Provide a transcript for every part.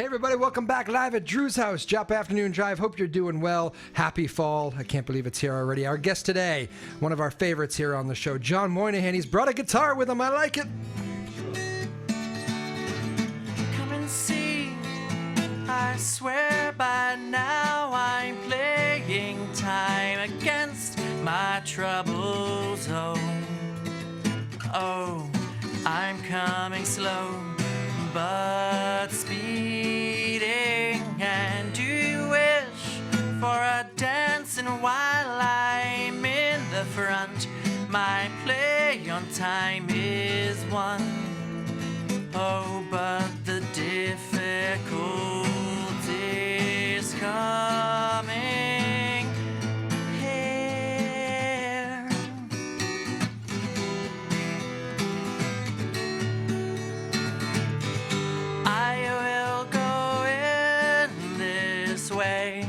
Hey everybody, welcome back live at Drew's house, Joppa Afternoon Drive. Hope you're doing well. Happy fall. I can't believe it's here already. Our guest today, one of our favorites here on the show, John Moynihan. He's brought a guitar with him. I like it. Come and see. I swear by now I'm playing time against my troubles. Oh, I'm coming slow, but speeding. And do you wish for a dance? And while I'm in the front, my play on time is one. Oh, but the difficulty's coming here. I will go in this way,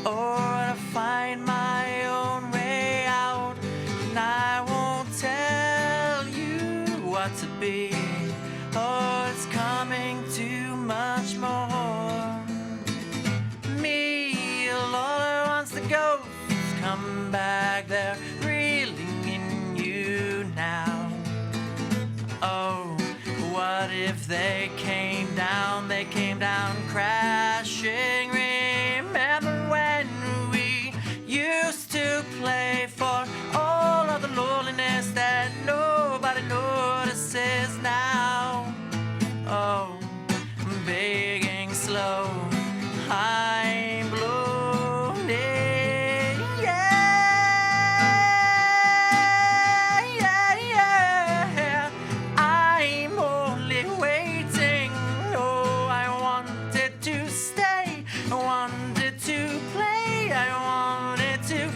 or to find my own way out, and I won't tell you what to be. Oh, it's coming too much more. Me, Lord, wants the ghosts come back, they're reeling in you now. Oh, what if they came down crashing? Remember when we used to play for all of the loneliness that nobody notices now? Oh, begging slow, I'm blown in. Yeah. I'm only waiting. Oh, I wanted to stay, I wanted to play, I wanted to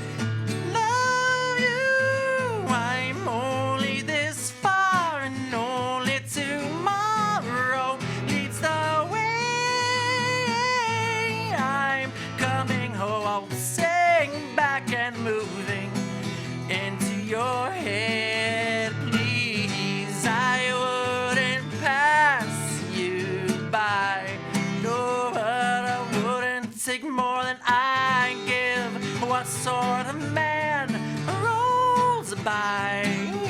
love you. I'm only this far, and only tomorrow leads the way. I'm coming home, sing back and moving into your head, please. I wouldn't pass you by, no, but I wouldn't take more than I give. What sort of man rolls by?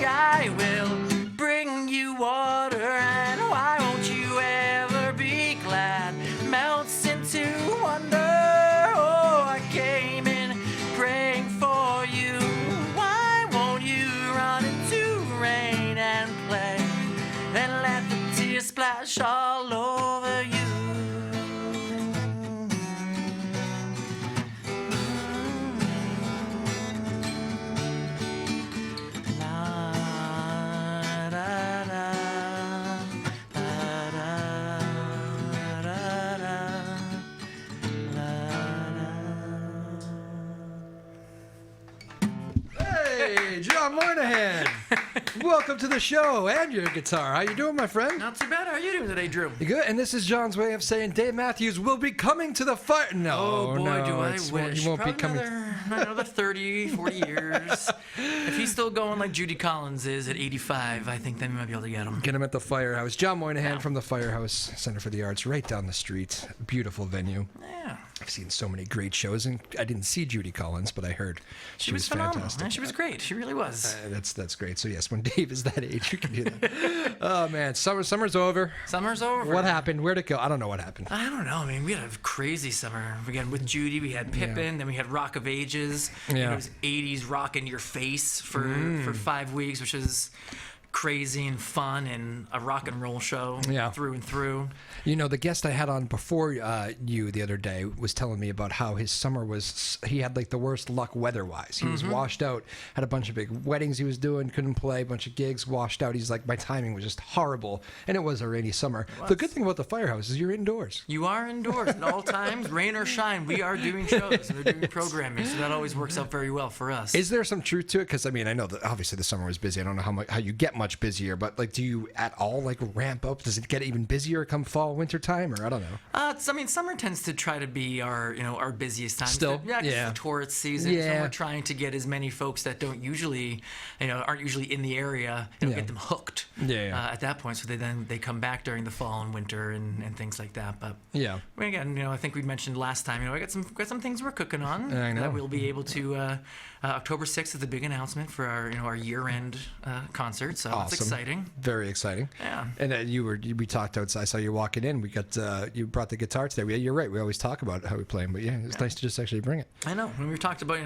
I will bring you water, and why won't you ever be glad? Melts into wonder. Oh, I came in praying for you. Why won't you run into rain and play, and let the tears splash all over you? La, da, da, da, da, da, da. Hey, John Moynihan. Welcome to the show and your guitar. How you doing, my friend? Not too bad. How are you doing today, Drew? You good? And this is John's way of saying Dave Matthews will be coming to the fire. No, Oh boy, no, do I it's- wish. You won't be Probably coming. another 30, 40 years. If he's still going like Judy Collins is at 85, I think then we might be able to get him. Get him at the Firehouse. John Moynihan Yeah. from the Firehouse Center for the Arts, right down the street. Beautiful venue. Yeah. I've seen so many great shows, and I didn't see Judy Collins, but I heard She was phenomenal. fantastic. Yeah, she was great. She really was. That's great. So yes, when Dave is that age, you can do that. Oh man, summer's over. Summer's over. What happened? Where'd it go? I don't know what happened. I don't know. I mean, we had a crazy summer. Again, with Judy, we had Pippin, then we had Rock of Ages. Yeah. It was 80s rock in your face for 5 weeks, which is crazy and fun and a rock and roll show through and through. You know, the guest I had on before you the other day was telling me about how his summer was, he had like the worst luck weather-wise. He was washed out, had a bunch of big weddings he was doing, couldn't play, a bunch of gigs, washed out. He's like, my timing was just horrible. And it was a rainy summer. The good thing about the Firehouse is you're indoors. You are indoors at all times, rain or shine. We are doing shows and we're doing programming, so that always works out very well for us. Is there some truth to it? Because, I mean, I know that obviously the summer was busy. I don't know how you get much busier, but like, do you at all like ramp up? Does it get even busier come fall, winter time, or I don't know? I mean, summer tends to try to be our busiest time. Still? Yeah, 'cause Yeah. it's the tourist season. Yeah. So we're trying to get as many folks that don't usually, aren't usually in the area, Yeah. get them hooked. Yeah. At that point, so they come back during the fall and winter and things like that. But Yeah. again, I think we mentioned last time, I got some things we're cooking on I know. that we'll be able to. October 6th is the big announcement for our year-end concert. So Awesome. it's exciting. Very exciting. Yeah. And we talked outside. I saw you walking in. We got you brought the guitar today. You're right. We always talk about how we play 'em, but yeah, it's nice to just actually bring it. I know. When we talked about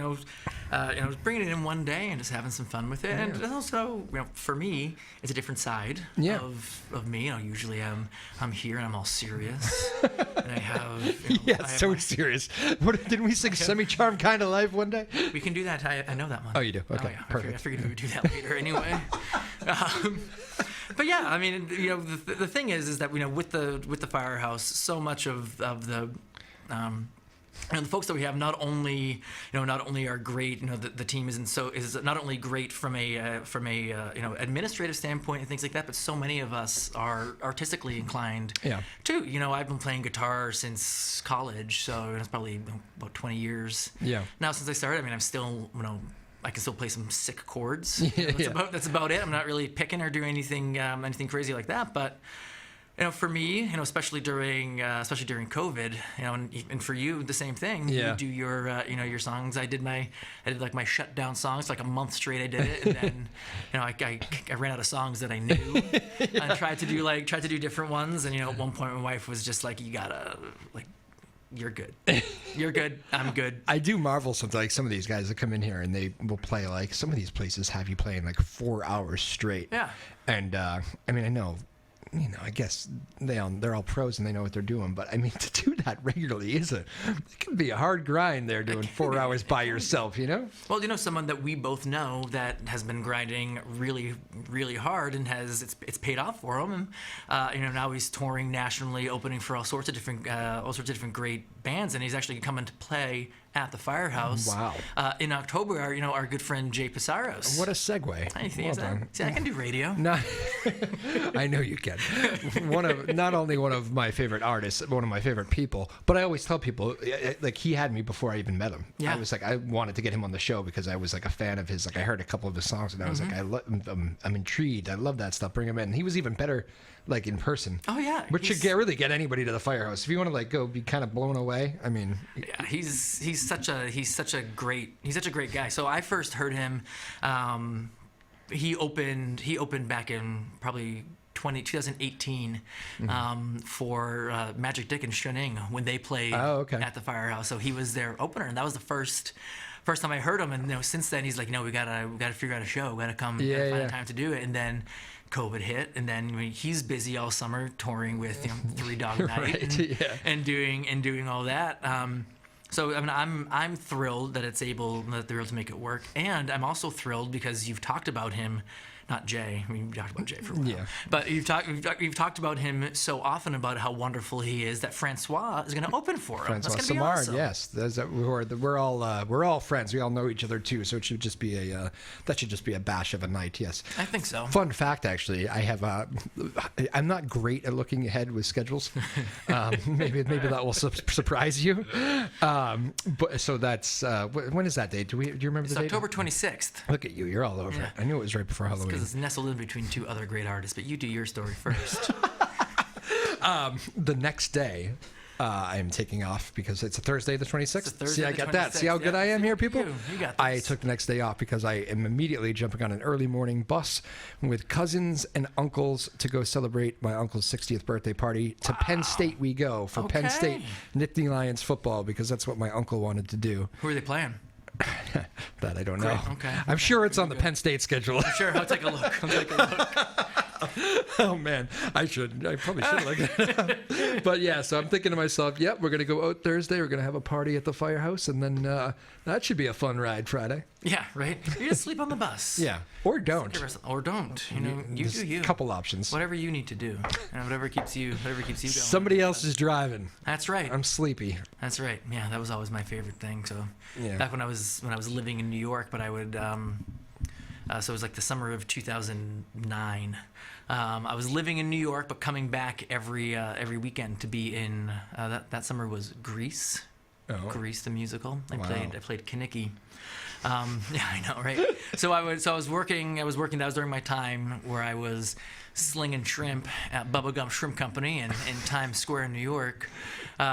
bringing it in one day and just having some fun with it, and also for me, it's a different side Yeah. of me. Usually I'm here and I'm all serious, and I have Yeah, I have so my- serious. Didn't we sing "Semi-Charmed Kind of Life" one day? we can do that. I know that one. Oh, you do? Okay, yeah. perfect. I figured we would do that later anyway. But yeah, I mean, the thing is that with the Firehouse, so much of the the folks that we have not only are great. The team is not only great from a administrative standpoint and things like that, but so many of us are artistically inclined. Yeah. Too. I've been playing guitar since college, so it's probably about 20 years. Yeah. Now since I started, I mean, I'm still I can still play some sick chords. Yeah. That's about it. I'm not really picking or doing anything crazy like that, but. For me, especially during COVID, and for you, the same thing. Yeah. You do your songs. I did my shutdown songs, like a month straight. I did it, and then, I ran out of songs that I knew. Yeah. I tried to do different ones, and at one point my wife was just like, "You gotta you're good. You're good. I'm good." I do marvel sometimes, like some of these guys that come in here and they will play like some of these places have you playing like 4 hours straight. Yeah. And I mean, I know. I guess they're all pros and they know what they're doing, but I mean, to do that regularly it can be a hard grind there doing 4 hours by yourself, Well, someone that we both know that has been grinding really, really hard and it's paid off for him. And now he's touring nationally, opening for all sorts of different great bands, and he's actually coming to play at the Firehouse. Wow. In October, our good friend Jay Pisaros. What a segue. Well done. See, I can do radio. No, I know you can. Not only one of my favorite artists, one of my favorite people, but I always tell people, like, he had me before I even met him. Yeah. I was like, I wanted to get him on the show because I was like a fan of his. Like, I heard a couple of his songs and I was like, I'm intrigued. I love that stuff. Bring him in. And he was even better, like, in person. Oh yeah. Which should really get anybody to the Firehouse. If you want to like go be kind of blown away, I mean. Yeah, he's such a great guy. So I first heard him. He opened back in probably 2018 for Magic Dick and Shuning when they played at the Firehouse. So he was their opener, and that was the first time I heard him. And since then he's like, we gotta figure out a show. We gotta come find a time to do it. And then COVID hit, and then he's busy all summer touring with Three Dog Night and doing all that. So I mean, I'm thrilled that they're able to make it work, and I'm also thrilled because you've talked about him. Not Jay. I mean, we talked about Jay for a while. Yeah. But you've talked about him so often about how wonderful he is that Francois is going to open for him. Francois That's going to be Samard, awesome. yes. We're all friends. We all know each other too. So it should just be a bash of a night. Yes. I think so. Fun fact, actually, I have. I'm not great at looking ahead with schedules. Maybe that will surprise you. But so that's when is that date? Do you remember the date? It's October 26th. Look at you. You're all over it. I knew it was right before Halloween. Because it's nestled in between two other great artists, but you do your story first. The next day, I am taking off because it's a Thursday, the 26th. See, I got that. See how good I am here, people? You got this. I took the next day off because I am immediately jumping on an early morning bus with cousins and uncles to go celebrate my uncle's 60th birthday party. To Penn State we go for Penn State Nittany Lions football because that's what my uncle wanted to do. Who are they playing? That I don't know. Okay. I'm sure it's on the Penn State schedule. Sure, I'll take a look. Oh man, I probably should look that up. But yeah, so I'm thinking to myself, yep, we're gonna go out Thursday. We're gonna have a party at the Firehouse, and then that should be a fun ride Friday. Yeah, right. You just sleep on the bus. Yeah, or don't. Or don't. You do you. Couple options. Whatever you need to do, whatever keeps you going. Somebody else is driving. That's right. I'm sleepy. That's right. Yeah, that was always my favorite thing. So back when I was living in New York, but I would So it was like the summer of 2009. I was living in New York, but coming back every weekend to be in. That summer was Grease. Oh. Grease the musical. I Wow. played Kinnicky. Yeah, I know, right? So I was working. That was during my time where I was slinging shrimp at Bubblegum Shrimp Company in Times Square in New York.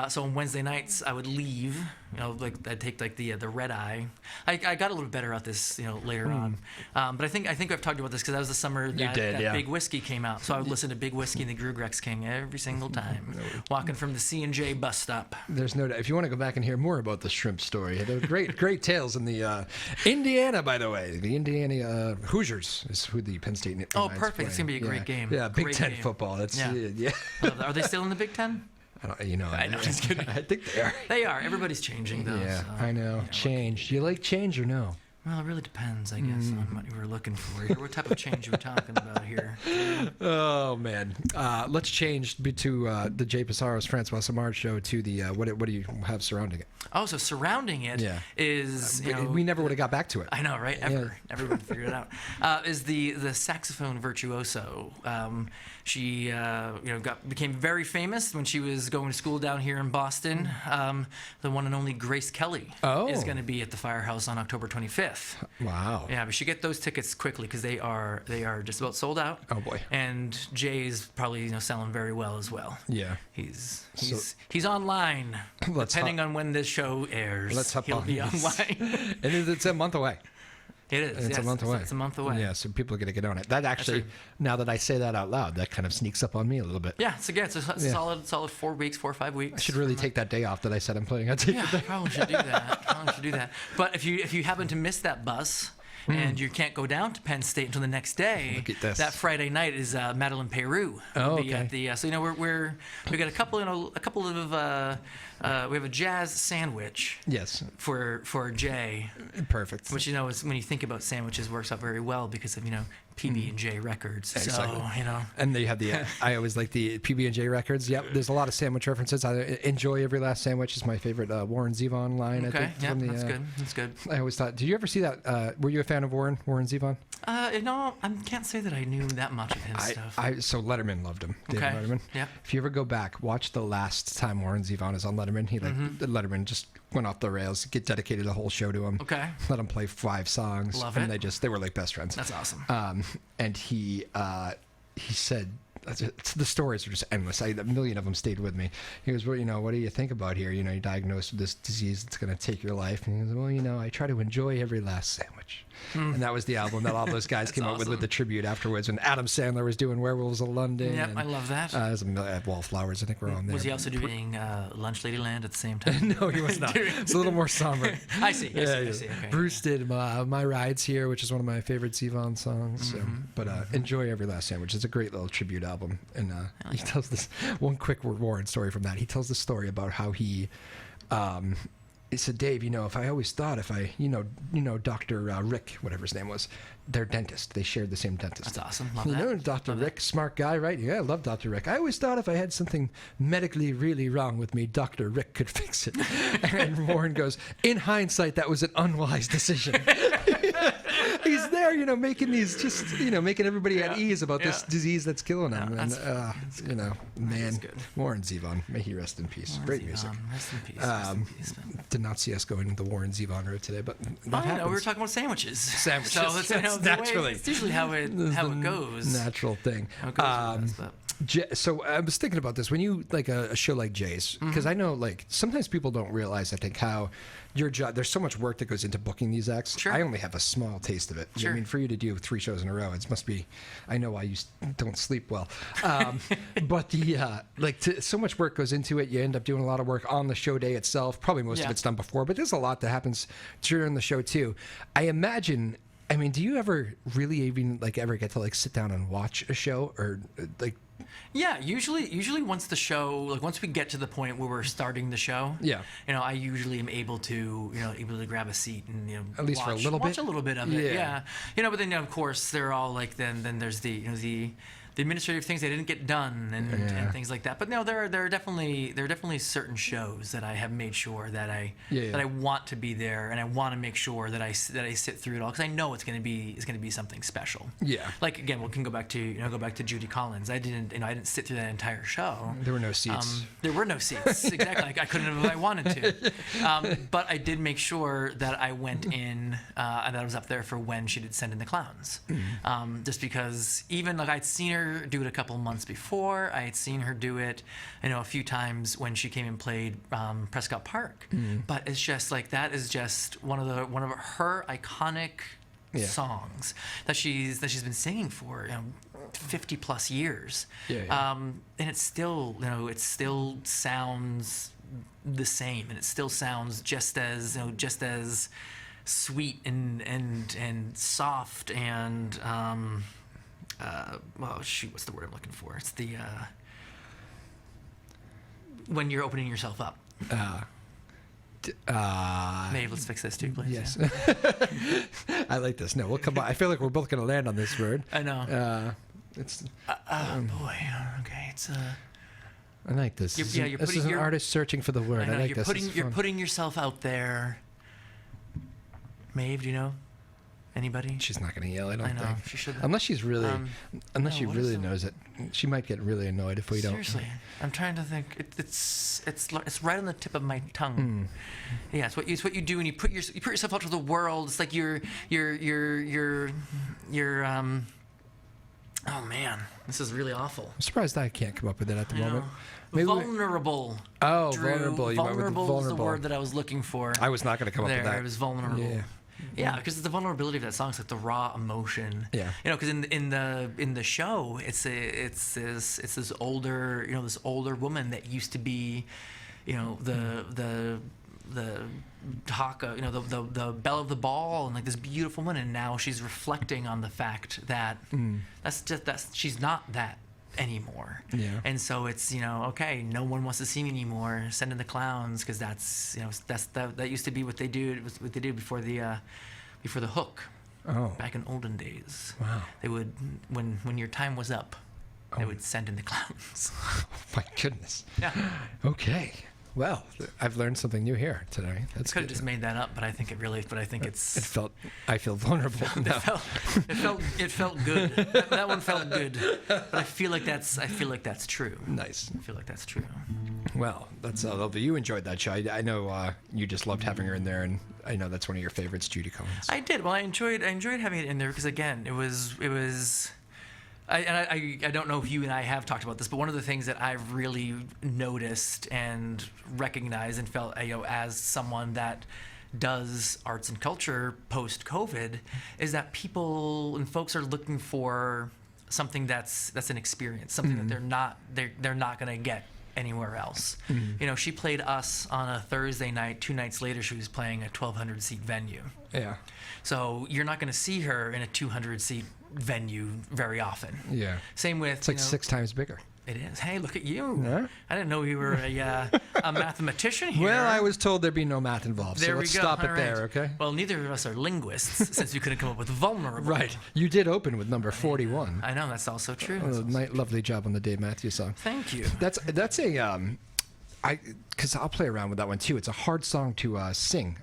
So on Wednesday nights I would leave. Like I'd take like the red eye. I got a little bit better at this, later on. But I think I've talked about this because that was the summer that Big Whiskey came out. So I would listen to Big Whiskey and the Grugrex King every single time, walking from the C&J bus stop. There's no doubt. If you want to go back and hear more about the shrimp story, there were great tales in the Indiana, by the way. The Indiana Hoosiers is who the Penn State. Oh, perfect! It's gonna be a great game. Yeah, Big Great Ten game. football. That's yeah. Are they still in the Big Ten? I know. Just kidding. I think they are. They are. Everybody's changing though. Yeah, so, I know. Change. Do you like change or no? Well, it really depends, I guess, on what you were looking for. What type of change you were talking about here? Oh man, let's change to the Jay Pissarro's Francois Samard show to the what do you have surrounding it? Oh, so surrounding it is we never would have got back to it. I know, right? Ever. Everyone figured it out. Is the saxophone virtuoso. She became very famous when she was going to school down here in Boston. The one and only Grace Kelly is going to be at the Firehouse on October 25th. Wow. Yeah, but you get those tickets quickly because they are just about sold out. Oh boy. And Jay's probably selling very well as well. Yeah. He's online. Depending on when this show airs, he'll be online. And it's a month away. It is. It's a month away. It's a month away. Yeah, so people are going to get on it. That actually, now that I say that out loud, that kind of sneaks up on me a little bit. Yeah, it's a solid 4 weeks, 4 or 5 weeks. I should really take that day off that I said I'm planning on taking. Yeah, probably should do that. But if you happen to miss that bus and you can't go down to Penn State until the next day, look at this. That Friday night is Madeline Peru. Oh, okay. So we got a couple of we have a jazz sandwich. Yes. For Jay. Perfect. Which is when you think about sandwiches works out very well because of PB&J records. Exactly. So And they have I always like the PB&J records. Yep. There's a lot of sandwich references. I enjoy every last sandwich is my favorite Warren Zevon line. Okay. I think, That's good. I always thought. Did you ever see that? Were you a fan of Warren Zevon? No, I can't say that I knew that much of his stuff. So Letterman loved him. David Letterman. Yeah. If you ever go back, watch the last time Warren Zevon is on Letterman. He Letterman just went off the rails. Dedicated a whole show to him. Okay. Let him play 5 songs. Love and it. they were like best friends. That's awesome. And he said. The stories are just endless. A million of them stayed with me. He goes, well, what do you think about here? You're diagnosed with this disease that's going to take your life. And he goes, well, I try to enjoy every last sandwich. And that was the album that all those guys came up with the tribute afterwards. When Adam Sandler was doing Werewolves of London. Yep, I love that. Wallflowers, I think, were on there. Was he also doing Lunch Ladyland at the same time? No, he was not. It's a little more somber. I see. Okay, Bruce did My Rides Here, which is one of my favorite Zevon songs. But enjoy every last sandwich. It's a great little tribute album. And he tells this one quick Warren story from that. He tells the story about how he said, Dave, if I always thought if I, Dr. Rick, whatever his name was, their dentist, they shared the same dentist. That's awesome. Love that. Dr. Rick, smart guy, right? Yeah, I love Dr. Rick. I always thought if I had something medically really wrong with me, Dr. Rick could fix it. And Warren goes, in hindsight, that was an unwise decision. He's there, making these making everybody at ease about this disease that's killing him. Man, Warren Zevon, may he rest in peace. Great music. Rest in peace. Did not see us going the Warren Zevon route today, but that happens. We were talking about sandwiches. So that's naturally. It's usually how it goes. Natural thing. So I was thinking about this when you like a show like Jay's, because I know sometimes people don't realize, I think, how your job, there's so much work that goes into booking these acts. Sure. I only have a small taste of it. Sure. I mean, for you to do 3 shows in a row, it must be, I know why you don't sleep well. But so much work goes into it. You end up doing a lot of work on the show day itself. Probably most of it's done before, but there's a lot that happens during the show too. I imagine, do you ever really even ever get to sit down and watch a show or Yeah, usually once the show, once we get to the point where we're starting the show, I usually am able to grab a seat and at least watch a little bit of it. Yeah. But then of course they're all then there's the administrative things that didn't get done and things like that. But no, there are definitely certain shows that I have made sure that I want to be there, and I want to make sure that I sit through it all, because I know it's going to be something special. Yeah. Like, again, we can go back to Judy Collins. I didn't sit through that entire show. There were no seats. There were no seats. Exactly. I couldn't have if I wanted to. But I did make sure that I went in and that I was up there for when she did Send in the Clowns. Just because even like I'd seen her do it a couple months before. I had seen her do it, a few times when she came and played Prescott Park. But it's just like that is just one of her iconic songs that she's been singing for 50 plus years. And it still sounds the same, and it still sounds just as sweet and soft and what's the word I'm looking for? It's the when you're opening yourself up. Maeve, let's fix this too, please. Yes. I like this. No, we'll come on. I feel like we're both going to land on this word. I know. It's. Boy. Okay. It's. I like this. This is an artist searching for the word. I like this. You're putting yourself out there. Maeve, do you know anybody? She's not going to yell. I don't think. She should. Unless she's really, she really knows it. She might get really annoyed if we don't. Seriously, I'm trying to think. It's right on the tip of my tongue. Yeah, it's what you do when you put yourself out to the world. It's like you're oh man, this is really awful. I'm surprised I can't come up with it at the moment. Maybe vulnerable. Drew. Vulnerable. Vulnerable is the word that I was looking for. I was not going to come up with that. It was vulnerable. Yeah, because the vulnerability of that song is like the raw emotion. Yeah. Because in the show, it's this older this older woman that used to be, the talk, the belle of the ball, and like this beautiful woman, and now she's reflecting on the fact that she's not that anymore. Yeah. And so it's okay, no one wants to see me anymore. Send in the Clowns, because that used to be what they did before the hook. Oh. Back in olden days. Wow. They would when your time was up, they would send in the Clowns. Oh my goodness. Yeah. Okay. Well, I've learned something new here today. I could have just made that up, but I think I feel vulnerable now. It felt good. That one felt good. But I feel like that's true. Nice. I feel like that's true. Well, that's lovely. You enjoyed that show. I know you just loved having her in there, and I know that's one of your favorites, Judy Collins. I did. Well, I enjoyed having it in there because, again, it was. I don't know if you and I have talked about this, but one of the things that I've really noticed and recognized and felt, as someone that does arts and culture post-COVID, is that people and folks are looking for something that's an experience, something that they're not going to get anywhere else. She played us on a Thursday night. 2 nights later, she was playing a 1,200 seat venue. Yeah. So you're not going to see her in a 200 seat venue very often. Yeah. Same with it's like 6 times bigger. It is. Hey, look at you. Yeah. I didn't know you were a mathematician here. Well, I was told there'd be no math involved. There so let's stop it there, okay? Well, neither of us are linguists, since you couldn't come up with vulnerable. Right. You did open with number 41. I know, that's also true. Lovely job on the Dave Matthews song. Thank you. That's because I'll play around with that one too. It's a hard song to sing.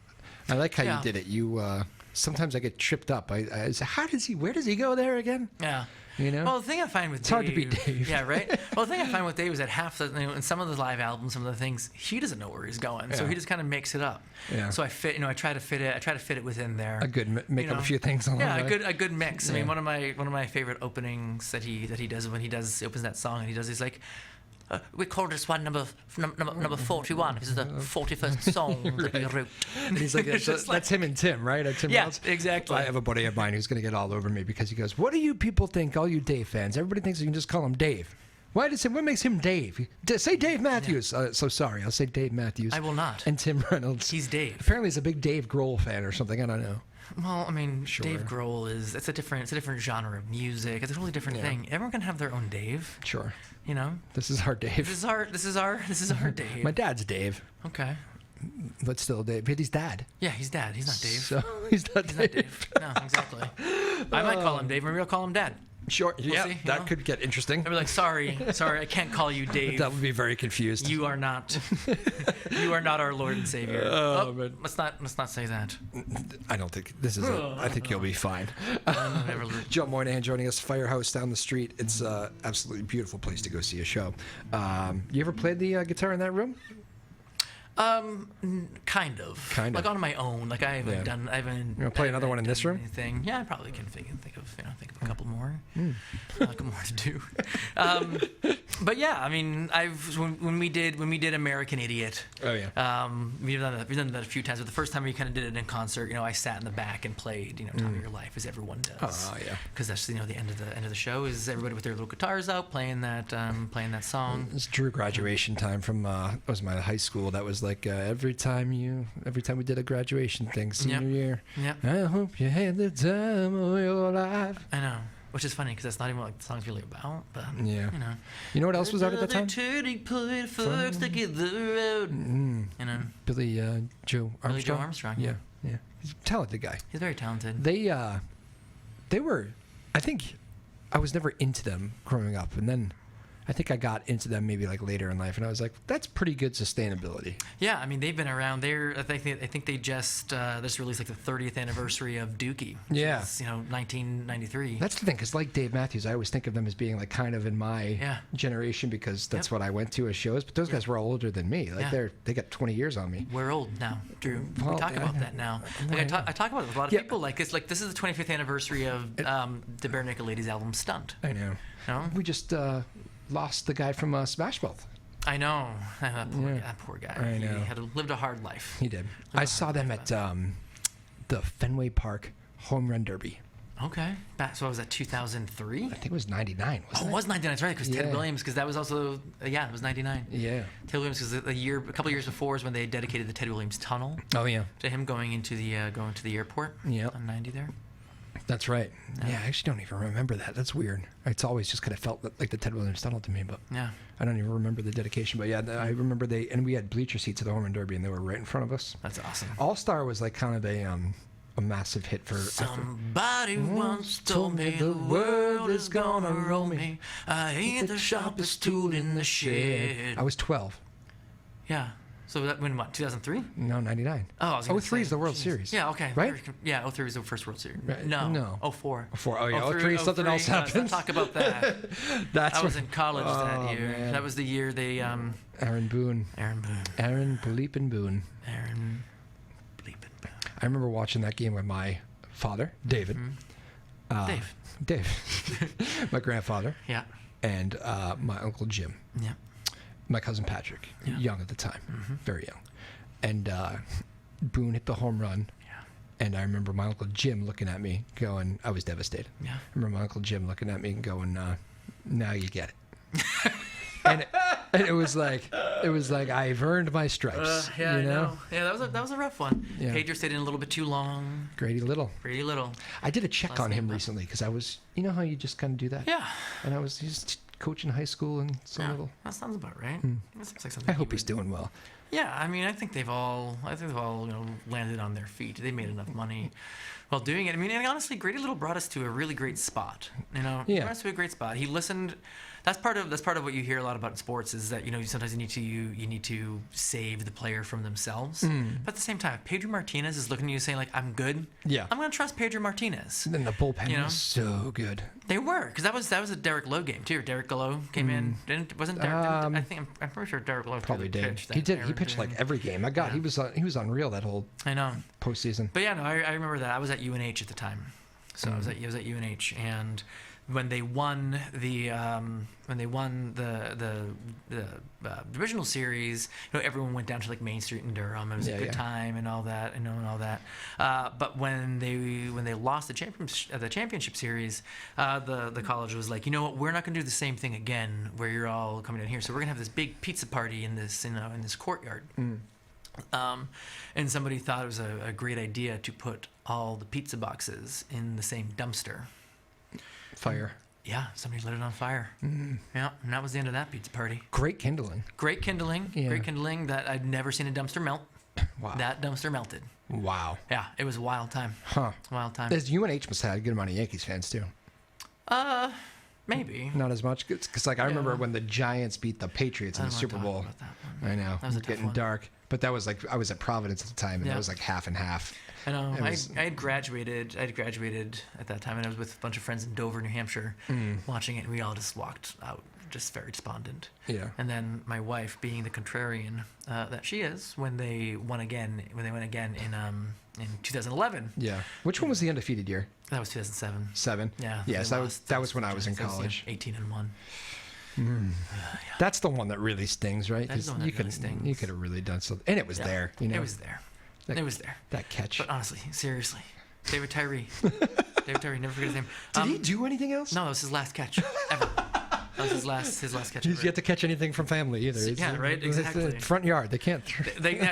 I like how you did it. You sometimes I get tripped up. I say, where does he go there again? Yeah. Well, the thing I find with Dave... It's hard to beat Dave. Yeah, right? Well, the thing I find with Dave is that in some of the live albums, some of the things, he doesn't know where he's going. Yeah. So he just kind of makes it up. Yeah. So I try to fit it within there. Make up a few things along the way. A good mix. Yeah. I mean, one of my favorite openings that he does when he opens that song, and he's like, we called this one number 41. This is the 41st song that we wrote. And he's like, that's him and Tim, right? Tim Wells? Exactly. I have a buddy of mine who's going to get all over me because he goes, what do you people think, all you Dave fans? Everybody thinks you can just call him Dave. What makes him Dave? Say Dave Matthews. Yeah. So sorry, I'll say Dave Matthews. I will not. And Tim Reynolds. He's Dave. Apparently he's a big Dave Grohl fan or something. I don't know. Well, I mean, sure. Dave Grohl it's a different genre of music. It's a totally different thing. Everyone can have their own Dave. Sure. This is our Dave. This is our Dave. My dad's Dave. Okay. But still Dave. But he's dad. Yeah, he's dad. He's not Dave. So he's not Dave. No, exactly. I might call him Dave, maybe I'll call him Dad. Sure. Yeah, see, that could get interesting. I'd be like, sorry, I can't call you Dave. That would be very confused. You are not. You are not our Lord and Savior. But Let's not say that. I don't think this is. I think you'll be fine. Joe Moynihan joining us, Firehouse down the street. It's an absolutely beautiful place to go see a show. You ever played the guitar in that room? Kind of. Like on my own. Like I haven't done. I haven't. You want to play another one in this room? Anything. Yeah, I probably can think of a couple more. A couple more to do. But yeah, I mean, when we did American Idiot. Oh yeah. We've done that a few times. But the first time we kind of did it in concert, I sat in the back and played, Time of Your Life, as everyone does. Oh yeah. Because that's the end of the show is everybody with their little guitars out playing that song. It's Drew graduation time from it was my high school. That was like every time we did a graduation thing senior year. Yep. I hope you had the time of your life. I know, which is funny because that's not even what the song's really about. But yeah, you know what else was out at that time? Billy Joe Armstrong. Billy Joe Armstrong. Yeah. He's a talented guy. He's very talented. They were, I think, I was never into them growing up, and then I think I got into them maybe like later in life, and I was like, that's pretty good sustainability. Yeah, I mean, they've been around. I think they just released like the 30th anniversary of Dookie. Which is, 1993. That's the thing, because like Dave Matthews, I always think of them as being like kind of in my generation because that's what I went to as shows. But those guys were all older than me. Like they got 20 years on me. We're old now, Drew. We talk about that now. Like I talk about it with a lot of people. Like it's like this is the 25th anniversry of the Bare Naked Ladies album Stunt. I know. We just lost the guy from Smash Mouth. I know. That poor guy. I know. He lived a hard life. He did. I saw them at the Fenway Park Home Run Derby. Okay. So was that 2003? I think it was 99, wasn't it? It was 99, that's right, because Ted Williams, because that was also, it was 99. Yeah. Ted Williams, because a couple years before is when they dedicated the Ted Williams Tunnel. Oh, yeah. To him going to the airport on 90 there. That's right. Yeah, I actually don't even remember that. That's weird. It's always just kind of felt like the Ted Williams Tunnel to me, but I don't even remember the dedication. But yeah, I remember and we had bleacher seats at the Home Run Derby, and they were right in front of us. That's awesome. All Star was like kind of a massive hit for. Somebody once told me the world is gonna roll me. I ain't the sharpest tool in the shed. I was 12. Yeah. So that when what? 2003? No, 99. Oh, I was gonna 03 is the World Series. Yeah, okay. Right? Yeah, 03 is the first World Series. Right. No. 04. 04. Oh yeah, 03 something else happened. Let's talk about that. I was in college that year. Man. That was the year they Aaron Boone. Aaron Bleepin' Boone. I remember watching that game with my father, David. Dave. My grandfather. Yeah. And my uncle Jim. Yeah. My cousin Patrick, young at the time, very young. And Boone hit the home run. Yeah. And I remember my Uncle Jim looking at me going, I was devastated. Yeah. I remember my Uncle Jim looking at me and going, now you get it. and it was like I've earned my stripes. Yeah, you know? I know. Yeah, that was a rough one. Yeah. Pedro stayed in a little bit too long. Grady Little. I did a check on him recently because I was, you know how you just kind of do that? Yeah. And I was just coaching high school and little. That sounds about right. That seems like something. I hope he's doing well. Yeah, I mean, I think they've all landed on their feet. They made enough money while doing it. I mean, and honestly, Grady Little brought us to a really great spot. He brought us to a great spot. He listened. That's part of what you hear a lot about in sports is that sometimes you need to save the player from themselves. But at the same time, if Pedro Martinez is looking at you saying like I'm good. Yeah. I'm gonna trust Pedro Martinez. And then the bullpen was so good. They were because that was a Derek Lowe game too. Derek Lowe came in. Wasn't Derek? I'm pretty sure Derek Lowe probably did. He did. He pitched like every game. My God, he was unreal that whole postseason. But yeah, no, I remember that. I was at UNH at the time, so I was at UNH and. When they won the divisional series, everyone went down to like Main Street in Durham. It was a good time and all that, and all that. But when they lost the championship series, the college was like, you know what, we're not going to do the same thing again, where you're all coming down here. So we're going to have this big pizza party in this courtyard. And somebody thought it was a great idea to put all the pizza boxes in the same dumpster. Fire. Yeah, somebody lit it on fire. Yeah, and that was the end of that pizza party. Great kindling. Yeah. Great kindling that I'd never seen a dumpster melt. Wow. That dumpster melted. Wow. Yeah, it was a wild time. Huh. Wild time. There's UNH must have had a good amount of Yankees fans too. Maybe. Not as much, because like I remember when the Giants beat the Patriots in the Super Bowl. I know, That was a it's tough getting one. dark. But that was like I was at Providence at the time, and Yeah. that was like half and half. I know. It was- I had graduated at that time, and I was with a bunch of friends in Dover, New Hampshire, watching it, and we all just walked out, just very despondent. Yeah. And then my wife, being the contrarian that she is, when they went again in 2011. Yeah. Which one was the undefeated year? That was 2007. 7. Yeah. Yes, they that lost. was when I was in That college. 18-1. That's the one that really stings, right? That is the one that you really could stings. you could have really done something, and it was Yeah. there. You know, It was there. It was there. that catch. But honestly, seriously, David Tyree. David Tyree, never forget his name. Did he do anything else? No, that was his last catch ever. That was his last catch He's ever. yet to catch anything from family either. Yeah, right, it's the exactly. front yard. They can't.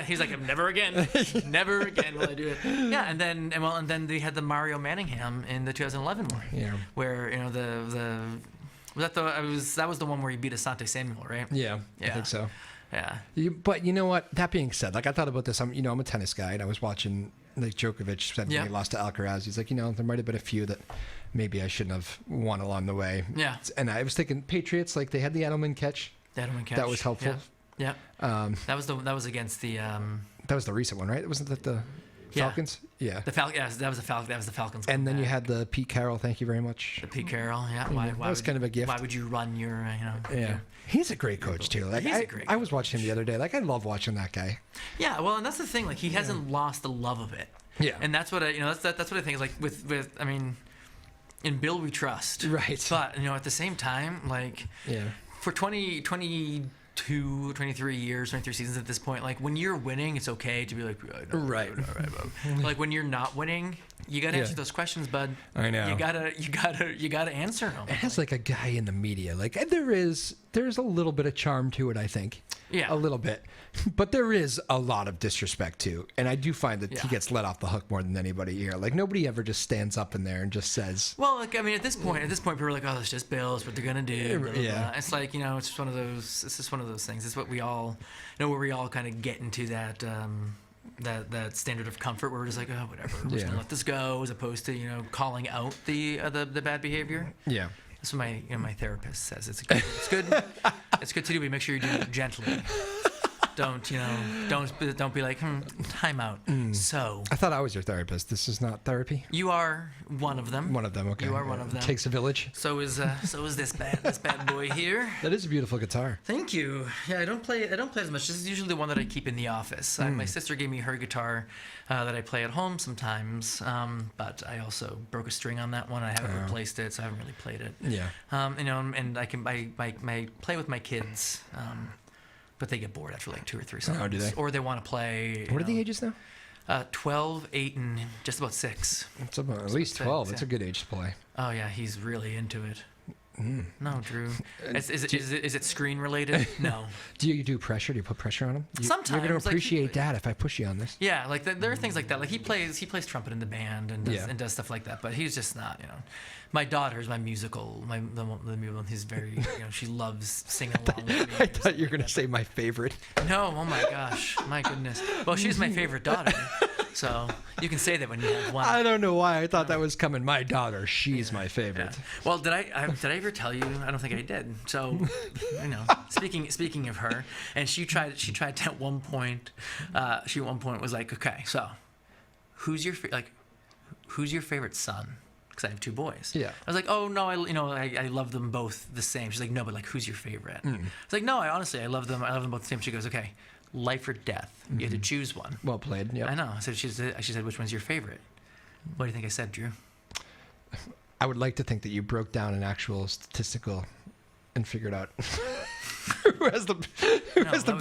He's like, never again, never again will I do it. Yeah, and then they had the Mario Manningham in the 2011 one. Yeah. Where that was the one where he beat Asante Samuel, right? Yeah, I Yeah. think so. Yeah. But you know what? That being said, like I thought about this. I'm a tennis guy, and I was watching like Djokovic said when he lost to Alcaraz. He's like, there might have been a few that maybe I shouldn't have won along the way. Yeah. And I was thinking Patriots, like they had the Edelman catch. That was helpful. Yeah. That was against the That was the recent one, right? Wasn't that the Falcons? Yeah. The Falcons. Yeah, that was the Falcons. And then you comeback. had the Pete Carroll. Thank you very much. the Pete Carroll. Yeah. That was kind of a gift. Why would you run your Yeah. He's a great coach too. Like He's a great I was watching him the other day. Like I love watching that guy. Yeah, well, and that's the thing. Like he hasn't lost the love of it. Yeah. And that's what that's what I think is like with I mean, in Bill we trust. Right. But at the same time, like for 22, 23 years, 23 seasons at this point, like when you're winning, it's okay to be like, Right. Like when you're not winning, you gotta answer those questions, bud. I know. You gotta answer them. It has like a guy in the media. Like there's a little bit of charm to it, I think. Yeah. A little bit. But there is a lot of disrespect too. And I do find that he Yeah. gets let off the hook more than anybody here. Like nobody ever just stands up in there and just says, Well, like at this point, people are like, "Oh, it's just Bills, what they're gonna do." Blah, blah, Yeah. blah. It's like it's just one of those. It's just one of those things. It's what we all, where we all kind of get into that that standard of comfort where we're just like, "Oh, whatever, we're just gonna let this go," as opposed to calling out the bad behavior. yeah. That's what my therapist says. It's good. It's good to do, but make sure you do it gently. Don't be like, time out. So I thought I was your therapist. This is not therapy. you are one of them. One of them, okay. You are one of them. Takes a village. So is this bad boy here. That is a beautiful guitar. Thank you. Yeah, I don't play as much. This is usually the one that I keep in the office. My sister gave me her guitar that I play at home sometimes, but I also broke a string on that one. I haven't replaced it, so I haven't really played it. Yeah. And I play with my kids, but they get bored after like 2 or 3 songs. Oh, do they? Or they want to play. What are the ages now? 12, 8, and just about 6. It's about at least 12. It's a good age to play. Oh yeah, he's really into it. No, Drew. Is it screen related? No. Do you do pressure? Do you put pressure on him? Sometimes, You're going like, to appreciate that if I push you on this. Yeah, like there are things like that. Like he plays trumpet in the band and does stuff like that. But he's just not. My daughter's my musical. He's very. She loves singing along with me. I thought you were going to say my favorite. No, oh my gosh, my goodness. Well, she's my favorite daughter. So you can say that when you have one. I don't know why I thought that was coming. My daughter, she's my favorite. Yeah. Well, did I ever tell you? I don't think I did. So, speaking of her, and she tried to at one point. She at one point was like, okay, so who's your favorite son? Because I have 2 boys. Yeah. I was like, oh no, I love them both the same. She's like, no, but like, who's your favorite? It's like, no, I love them both the same. She goes, okay, life or death. You had to choose one. Well played. Yeah. I know. So she said, which one's your favorite? What do you think I said, Drew? I would like to think that you broke down an actual statistical and figured out who has the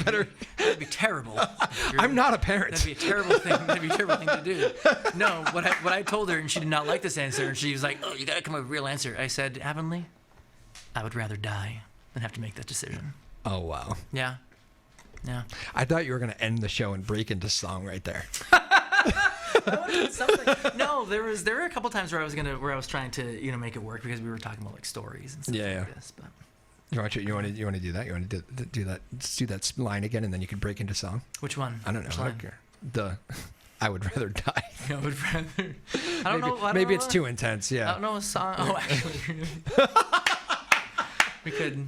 better. That'd be terrible. Drew. I'm not a parent. That'd be a terrible thing. That'd be a terrible thing to do. No, what I told her, and she did not like this answer, and she was like, "Oh, you gotta come up with a real answer." I said, "Avonlea, I would rather die than have to make that decision." Oh wow. Yeah. Yeah. I thought you were going to end the show and break into song right there. No, there were a couple times where I was trying to make it work because we were talking about like stories and stuff like this. But You want to do that? You want to do that? Let's do that line again, and then you can break into song. which one? I don't know. Which I line? don't care. The I would rather die. I would rather. I don't know. Maybe it's too intense. I Yeah. don't know a song. Oh, actually, we could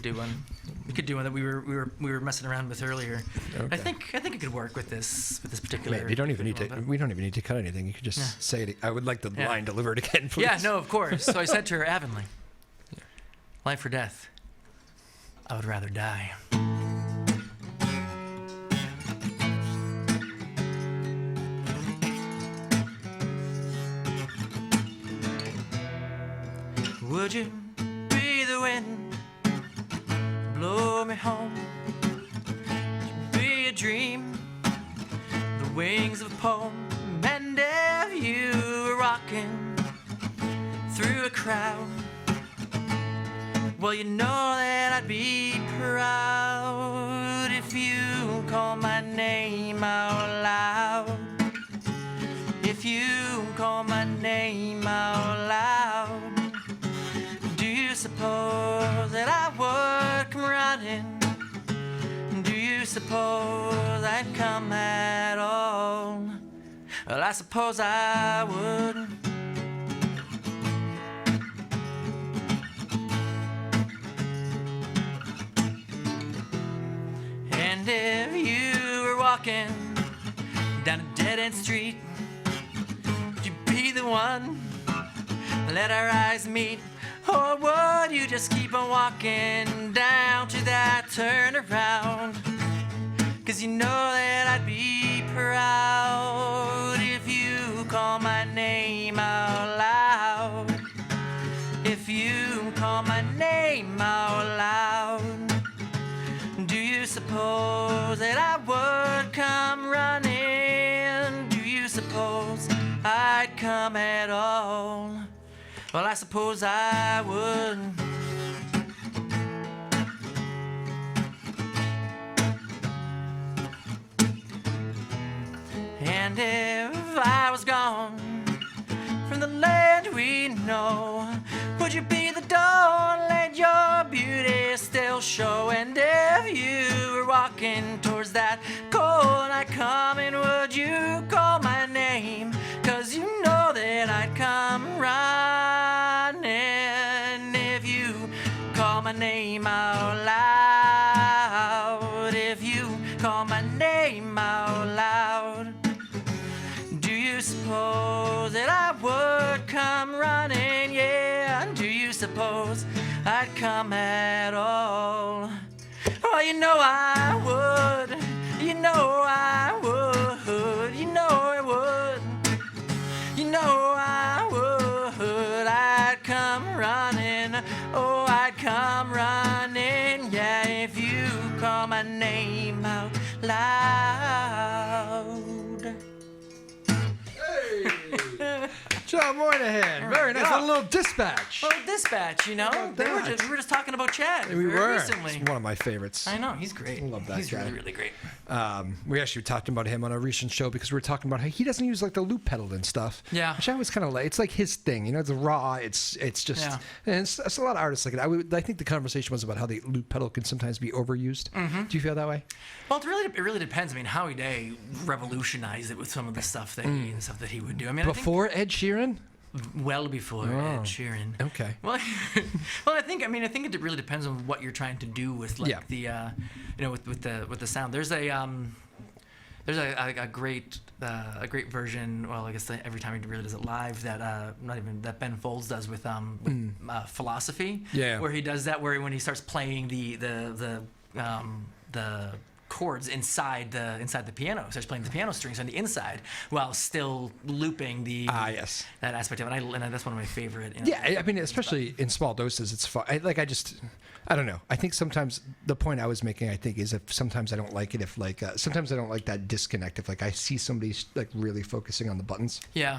do one. We could do one that we were messing around with earlier. Okay. I think it could work with this particular. Maybe you don't even need to. particular one, We don't even need to cut anything. You could just say it. I would like the line delivered again, please. yeah, no, of course. So I said to her, Avonlea, life or death, I would rather die. Would you be the wind, blow me home? Would you be a dream, the wings of a poem? And if you were rocking through a crowd, well, you know that I'd be proud if you call my name out loud. If you call my name out loud, do you suppose that I would come running? Do you suppose I'd come at all? Well, I suppose I would. And if you were walking down a dead-end street, would you be the one? Let our eyes meet. Or would you just keep on walking down to that turnaround? 'Cause you know that I'd be proud if you call my name out loud. If you call my name out loud, do you suppose that I would come running? Do you suppose I'd come at all? Well, I suppose I would. And if I was gone from the land we know, would you be the dawn, let your beauty still show? And if you were walking towards that cold night coming, would you call my name? 'Cause you know that I'd come running if you call my name out loud. If you call my name out loud, do you suppose that I would come running? Yeah, do you suppose I'd come at all? Oh, you know I would. You know I would. You know I would. You know I would. I'd come running. Oh, I'd come running. Yeah, if you call my name out loud. John Moynihan. Very nice. Yeah. A little dispatch. Well, dispatch, you know, we were just talking about Chad We very were. recently. It's one of my favorites. I know, he's great. I love that he's guy. really, really great. We actually talked about him on a recent show because we were talking about how he doesn't use like the loop pedal and stuff. Yeah. Which I was kind of like, it's like his thing, you know, it's raw. It's just, Yeah. and it's a lot of artists like it. I think the conversation was about how the loop pedal can sometimes be overused. Mm-hmm. Do you feel that way? Well, it really depends. I mean, Howie Day revolutionized it with some of the stuff that he would do. I mean, Before Ed Sheeran? I think well before Ed Sheeran. Okay. Well, I think it really depends on what you're trying to do with like the with the sound. There's a great version. Well, I guess every time he really does it live, that Ben Folds does with Philosophy. Yeah. Where he does that, where when he starts playing the chords inside the piano, starts playing the piano strings on the inside while still looping that aspect of it. And that's one of my favorite. I mean, especially in small doses, it's fun. I don't know. I think sometimes the point I was making, I think, is if sometimes I don't like it if sometimes I don't like that disconnect if I see somebody like really focusing on the buttons. Yeah.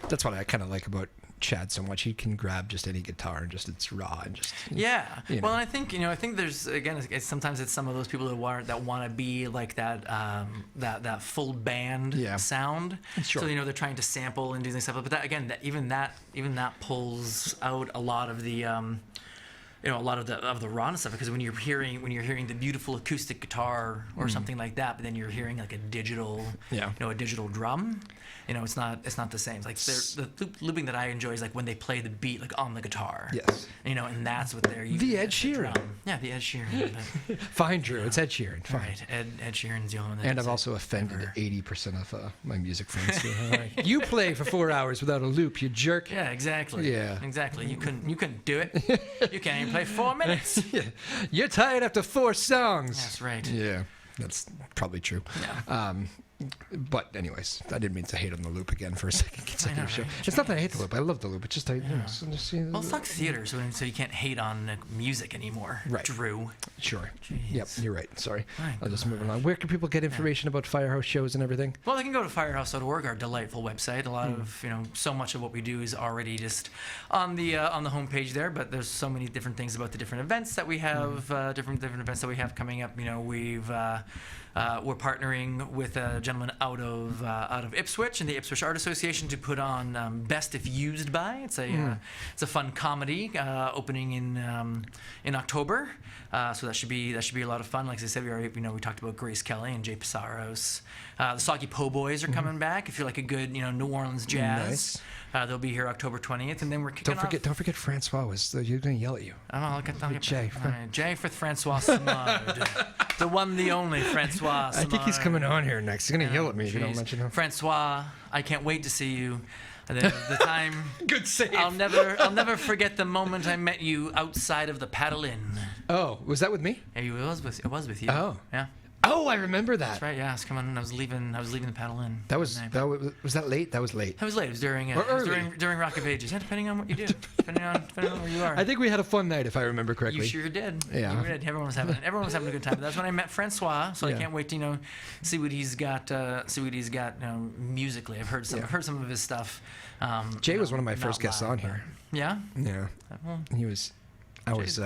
That's what I kind of like about Chad so much. He can grab just any guitar and just it's raw and just yeah. You know. Well, and I think there's again sometimes it's some of those people that want to be like that full band sound. Sure. So they're trying to sample and do things stuff, but that even that pulls out a lot of the a lot of the rawness of it, because when you're hearing the beautiful acoustic guitar or something like that, but then you're hearing like a digital a digital drum, it's not the same. It's like the looping that I enjoy is like when they play the beat like on the guitar. Yes. And that's what they're using. The Ed Sheeran. The Ed Sheeran. Fine, Drew. It's Ed Sheeran. Fine. Right. Ed Sheeran's the only one. And I've also offended 80% of my music friends. Like, you play for 4 hours without a loop, you jerk. Yeah, exactly. Yeah. Exactly. You couldn't do it. You can't even play 4 minutes. Yeah. You're tired after 4 songs. That's right. Yeah, that's probably true. Yeah. But anyways, I didn't mean to hate on the loop again for a second consecutive show. Right? It's not that I hate the loop. I love the loop. It's just well, it's like theater, so you can't hate on music anymore. Right. Drew. Sure. Jeez. Yep, you're right. Sorry. Right. I'll just move along. Where can people get information about Firehouse shows and everything? Well, they can go to firehouse.org, our delightful website. A lot of so much of what we do is already just on the homepage there. But there's so many different things about the different events that we have, different events that we have coming up. We're partnering with a gentleman out of Ipswich and the Ipswich Art Association to put on Best If Used By. It's a fun comedy opening in October. So that should be a lot of fun. Like I said, we talked about Grace Kelly and Jay Pissarros. The Soggy Po Boys are coming back. If you like a good New Orleans jazz, they'll be here October 20th, and then we're kicking off. Don't forget Francois you're going to yell at you. I'll get Jay. Jay for Francois Simard. The one, the only Francois Simard. I think he's coming on here next. He's going to yell at me if you don't mention him. Francois, I can't wait to see you. And then the time. Good save. I'll never forget the moment I met you outside of the Paddle Inn. Oh, was that with me? Yeah, it was with you. Oh. Yeah. Oh, I remember that. That's right. Yeah, I was coming. I was leaving the Paddle Inn. Was that late? That was late. That was late. It was during during Rock of Ages. Yeah, depending on what you do. depending on where you are. I think we had a fun night, if I remember correctly. You sure did. Yeah. You did. Everyone was having a good time. But that's when I met Francois. So I can't wait to see what he's got. Musically. I've heard some of his stuff. Jay was one of my first guests on here. Yeah. Yeah. He was. I was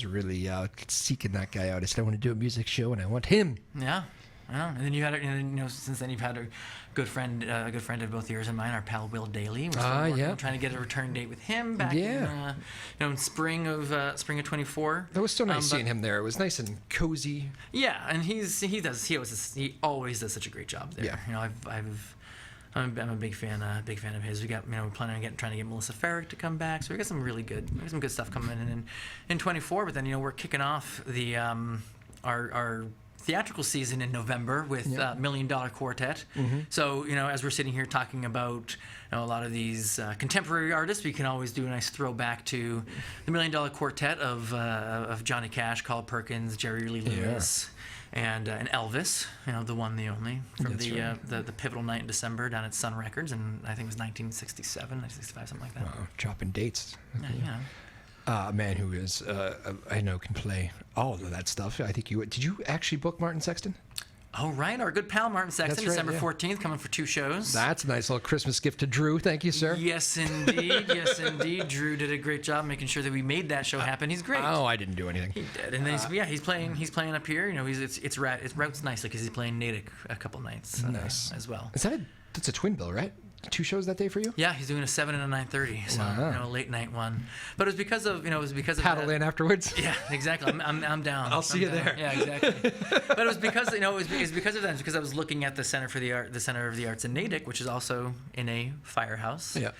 really seeking that guy out. I said I want to do a music show and I want him. Yeah. And then you had, since then you've had a good friend of both yours and mine, our pal Will Daly. We're trying to get a return date with him back in spring of 24. That was so nice seeing him there. It was nice and cozy. Yeah, and he always does such a great job there. Yeah. I'm a big fan of his. We got, we're planning on trying to get Melissa Ferrick to come back. So we got some good stuff coming in 24. But then, we're kicking off the our theatrical season in November with $1 Million Quartet. Mm-hmm. So, as we're sitting here talking about a lot of these contemporary artists, we can always do a nice throwback to the $1 Million Quartet of Johnny Cash, Carl Perkins, Jerry Lee Lewis. And Elvis, the one, the only, from the pivotal night in December down at Sun Records, and I think it was 1967, 1965, something like that. Wow, dropping dates. Yeah. A man who is, I know, can play all of that stuff. I think did you actually book Martin Sexton? Oh, right. Our good pal, Martin Sexton, That's right, December 14th, coming for 2 shows. That's a nice little Christmas gift to Drew. Thank you, sir. Yes, indeed. Yes, indeed. Drew did a great job making sure that we made that show happen. He's great. Oh, I didn't do anything. He did. And then he's playing up here. It routes nicely because he's playing Natick a couple nights nice. As well. That's a twin bill, right? 2 shows that day for you? Yeah, he's doing a 7 and a 9:30, so wow. A late night one. But it was because of paddle in afterwards. Yeah, exactly. I'm down. I'll see you down. there. Yeah, exactly. But it was because it's because of that. It's because I was looking at the Center of the Arts in Natick, which is also in a firehouse. Yeah.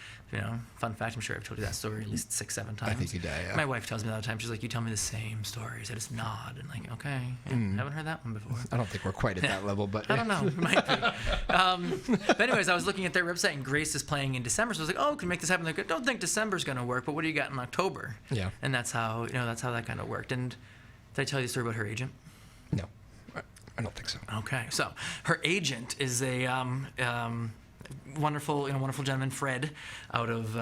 Fun fact. I'm sure I've told you that story at least 6-7 times. I think you did. Yeah. My wife tells me that all the time. She's like, "You tell me the same stories." I just nod and like, okay, haven't heard that one before. I don't think we're quite at that level, but I don't know. We might be. But anyways, I was looking at their website, and Grace is playing in December, so I was like, "Oh, can we make this happen?" Like, I don't think December's going to work, but what do you got in October? Yeah. And that's how that kind of worked. And did I tell you the story about her agent? No, I don't think so. Okay, so her agent is a wonderful gentleman, Fred, out of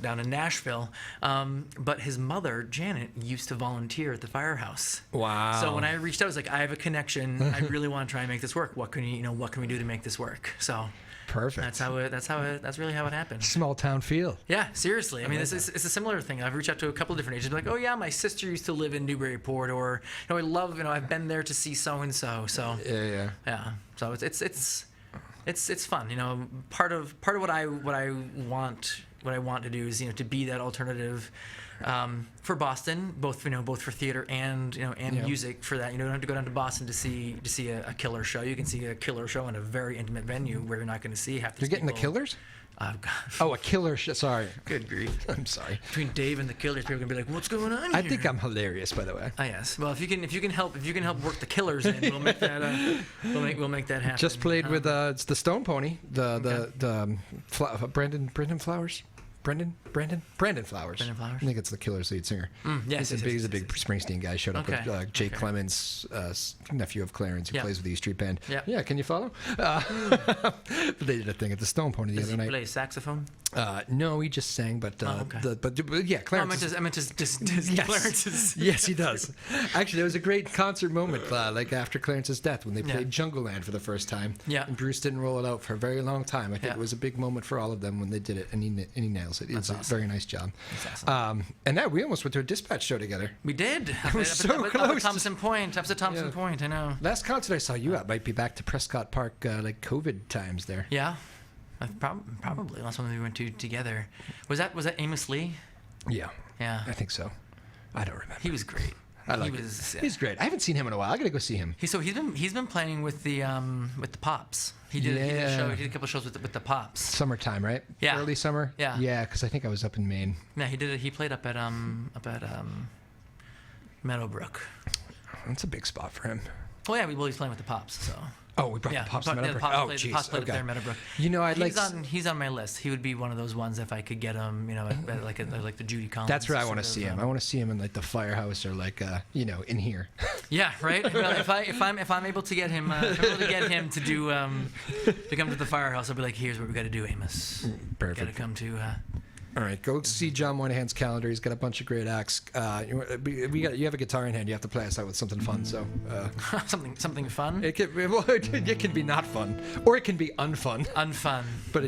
down in Nashville. But his mother, Janet, used to volunteer at the firehouse. Wow. So when I reached out, I was like, I have a connection. I really want to try and make this work. What can we do to make this work? So. Perfect. That's really how it happened. Small town feel. Yeah, seriously. I mean, it's a similar thing. I've reached out to a couple of different agents, like, oh yeah, my sister used to live in Newburyport, or I love, I've been there to see so and so. So yeah. So it's fun. Part of what I want what I want to do is to be that alternative for Boston, both for theater and music. For that, you don't have to go down to Boston to see a killer show. You can see a killer show in a very intimate venue where you're not going to see half the You're getting the Killers? Oh, a killer sorry. Good grief. I'm sorry. Between Dave and the Killers, people are gonna be like, "What's going on here?" I think I'm hilarious, by the way. Oh yes. Well, if you can help work the Killers in, we'll make that we'll make that happen. Just played with it's the Stone Pony, Brandon Flowers. Brandon Flowers. I think it's the Killers' lead singer. Yes, he's a big Springsteen guy. Showed up Okay. with Jake Clemens, nephew of Clarence, who plays with the E Street Band. Yeah. Can you follow? But they did a thing at the Stone Pony the Does other he night. play saxophone? No, he just sang. But okay. yeah, Clarence. I meant just Yes. Clarence's. Yes, he does. Actually, there was a great concert moment, like after Clarence's death, when they played Jungle Land for the first time. Yeah. And Bruce didn't roll it out for a very long time. I think Yeah. it was a big moment for all of them when they did it, and he nails it. It's That's a very nice job. That's awesome. And now we almost went to a Dispatch show together. We did. We're so close. Up at Thompson Point. I know. Last concert I saw you at might be back to Prescott Park, like COVID times there. Yeah. Probably last one we went to together. Was that Amos Lee? Yeah. Yeah. I think so. I don't remember. He was great. I like it. He's great. I haven't seen him in a while. I gotta go see him. He's been playing with the Pops. He did a show. He did a couple shows with the Pops. Summertime, right? Yeah. Early summer. Yeah. Yeah, because I think I was up in Maine. Yeah, he did. He played up at Meadowbrook. That's a big spot for him. Oh yeah, he's playing with the Pops. So. Oh, we brought the Pops to Meadowbrook. The Pops played up there in Meadowbrook. He's on my list. He would be one of those ones if I could get him. Like the Judy Collins. That's where I want to see him. I want to see him in like the Firehouse or like in here. Yeah, right. Well, if I'm able to get him, to do to come to the Firehouse, I'll be like, here's what we got to do, Amos. Perfect. Got to come to. All right, go see John Moynihan's calendar. He's got a bunch of great acts. You have a guitar in hand. You have to play us out with something fun. So something fun. It can be not fun, or it can be unfun. Unfun. But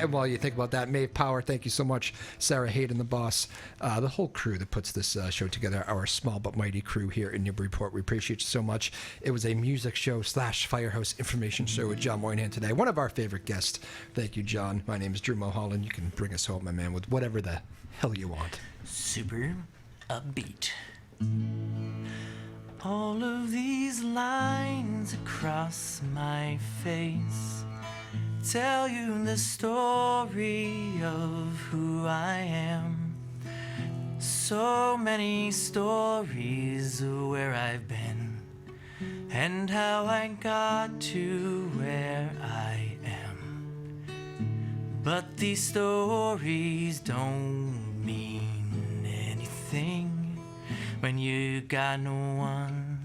and while you think about that, Maeve Power, thank you so much. Sarah Hayden, the boss, the whole crew that puts this show together, our small but mighty crew here in Newburyport. We appreciate you so much. It was a music show / Firehouse information show with John Moynihan today. One of our favorite guests. Thank you, John. My name is Drew Moholland. You can bring us home, my man, with whatever the hell you want. Super upbeat. All of these lines across my face tell you the story of who I am. So many stories of where I've been and how I got to where I am. But these stories don't mean anything when you got no one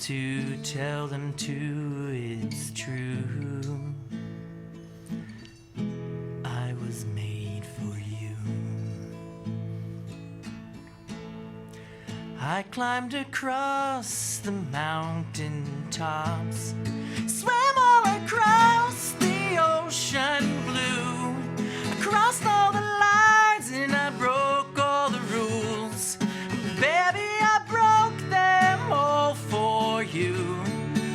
to tell them to. It's true. I was made for you. I climbed across the mountain tops, swam all across the ocean blue. I crossed all the lines and I broke all the rules. Baby, I broke them all for you.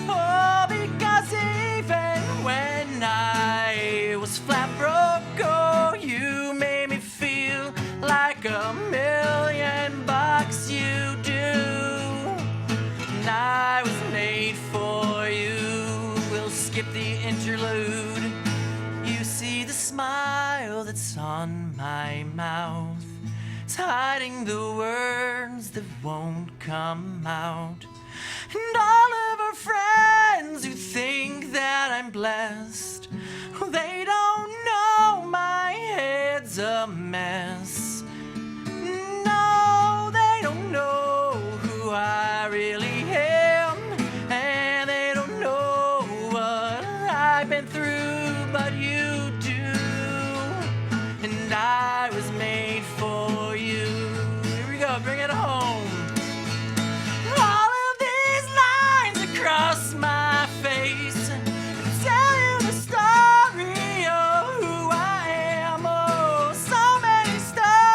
Oh, because even when I was flat broke, oh, you made me feel like $1,000,000 you do. And I was made for you. We'll skip the interlude. You see the smile that's on my mouth. It's hiding the words that won't come out. And all of our friends who think that I'm blessed, they don't know my head's a mess. No, they don't know who I really am, and they don't know what I've been through, but you do. And I was made for you. Here we go, bring it home. All of these lines across my face tell you the story of who I am. Oh, so many stories.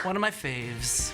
One of my faves.